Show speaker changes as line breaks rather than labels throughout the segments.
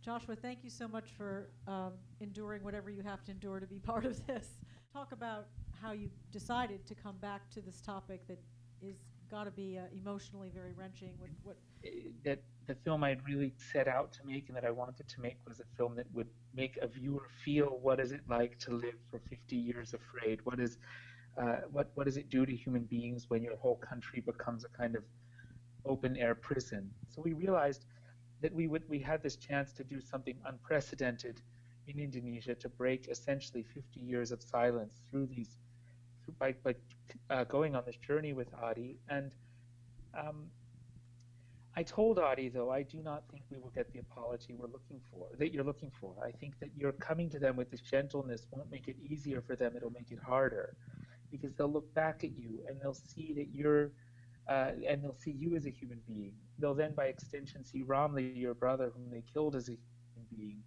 Joshua, thank you so much for enduring whatever you have to endure to be part of this. Talk about how you decided to come back to this topic that is got to be emotionally very wrenching.
That the film I'd really set out to make and that I wanted to make was a film that would make a viewer feel what is it like to live for 50 years afraid. What does it do to human beings when your whole country becomes a kind of open air prison? So we realized that we had this chance to do something unprecedented in Indonesia, to break essentially 50 years of silence by going on this journey with Adi. And um, I told Adi, though, I do not think we will get the apology that you're looking for. I think that you're coming to them with this gentleness won't make it easier for them, it'll make it harder. Because they'll look back at you and they'll see that and they'll see you as a human being. They'll then, by extension, see Ramli, your brother, whom they killed, as a human being.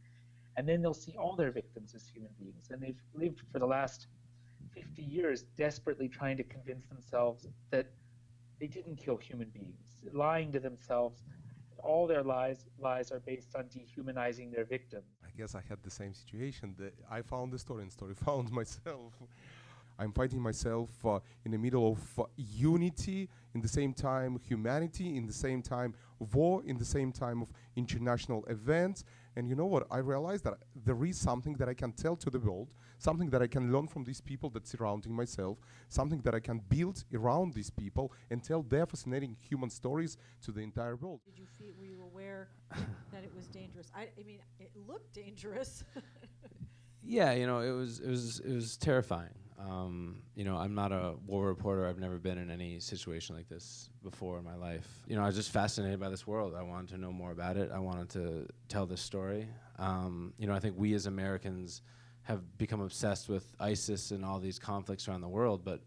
And then they'll see all their victims as human beings. And they've lived for the last 50 years desperately trying to convince themselves that they didn't kill human beings, lying to themselves. All their lies are based on dehumanizing their victims.
I guess I had the same situation. That I found the story and story found myself. I'm finding myself in the middle of unity, in the same time humanity, in the same time war, in the same time of international events. And you know what? I realized that there is something that I can tell to the world, something that I can learn from these people that's surrounding myself, something that I can build around these people and tell their fascinating human stories to the entire world.
Were you aware that it was dangerous? I mean, it looked dangerous.
Yeah, it was terrifying. I'm not a war reporter. I've never been in any situation like this before in my life. I was just fascinated by this world. I wanted to know more about it. I wanted to tell this story. I think we as Americans have become obsessed with ISIS and all these conflicts around the world, but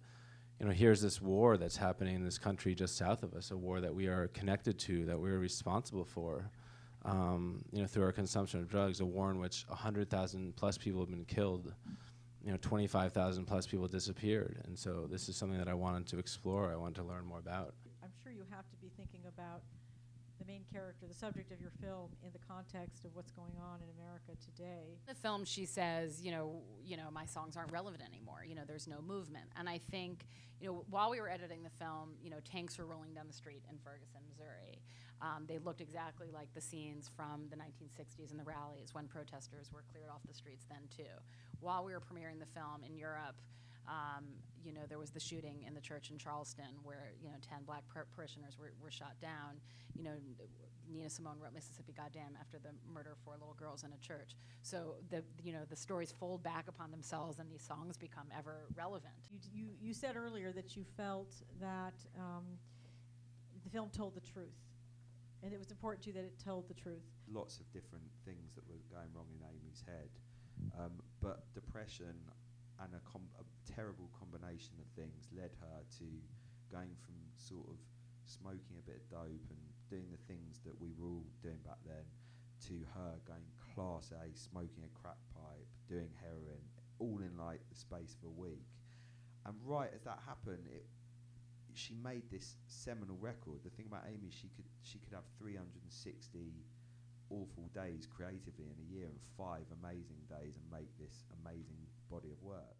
here's this war that's happening in this country just south of us, a war that we are connected to, that we're responsible for. Through our consumption of drugs, a war in which 100,000 plus people have been killed, 25,000 plus people disappeared. And so this is something that I wanted to explore, I wanted to learn more about.
I'm sure you have to be thinking about the main character, the subject of your film, in the context of what's going on in America today.
The film, she says, my songs aren't relevant anymore. There's no movement. And I think, while we were editing the film, tanks were rolling down the street in Ferguson, Missouri. They looked exactly like the scenes from the 1960s and the rallies when protesters were cleared off the streets then too. While we were premiering the film in Europe, there was the shooting in the church in Charleston where 10 black parishioners were shot down. Nina Simone wrote Mississippi Goddamn after the murder of 4 little girls in a church. So the stories fold back upon themselves and these songs become ever relevant.
You said earlier that you felt that the film told the truth. And it was important to you that it told the truth.
Lots of different things that were going wrong in Amy's head. But depression and a terrible combination of things led her to going from sort of smoking a bit of dope and doing the things that we were all doing back then to her going class A, smoking a crack pipe, doing heroin, all in like the space of a week. And right as that happened, she made this seminal record. The thing about Amy, she could have 360 awful days creatively in a year and 5 amazing days and make this amazing body of work.